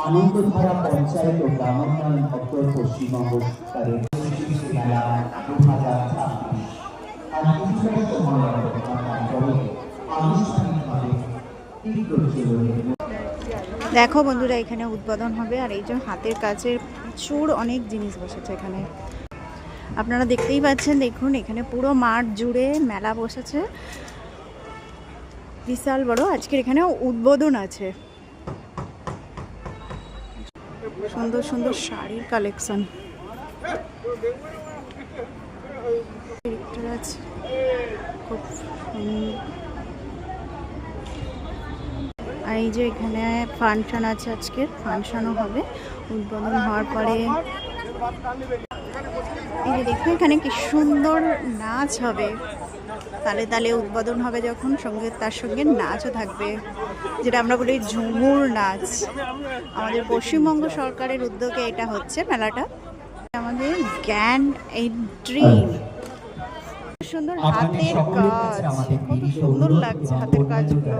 আনন্দধারা পঞ্চায়েত ও গ্রামোন্নয়ন দপ্তর পশ্চিমবঙ্গ সরকারের মেলা 2026 আর কিছুটা সময় পরে আনুষ্ঠানিকভাবে তীব্র চলবে। দেখো বন্ধুরা, এখানে উদ্বোধন হবে আর এই যে হাতের কাজের প্রচুর অনেক জিনিস বসেছে এখানে। আপনারা দেখতেই পাচ্ছেন, দেখুন এখানে পুরো মাঠ জুড়ে মেলা বসেছে, বিশাল বড়। আজকের এখানে উদ্বোধন আছে। সুন্দর সুন্দর শাড়ির কালেকশন আছে, খুব আর এই যে এখানে ফাংশন আছে, আজকের ফাংশনও হবে উদ্বোধন হওয়ার পরে। এই যে দেখুন এখানে কি সুন্দর নাচ হবে, তালে তালে উদ্বোধন হবে যখন, সঙ্গে তার সঙ্গে নাচও থাকবে, যেটা আমরা বলি ঝুমুর নাচ। আমাদের পশ্চিমবঙ্গ সরকারের উদ্যোগে এটা হচ্ছে মেলাটা। আমাদের জ্ঞান এন্ট্রি, সুন্দর হাতের কাজ, কত সুন্দর লাগছে হাতের কাজগুলো।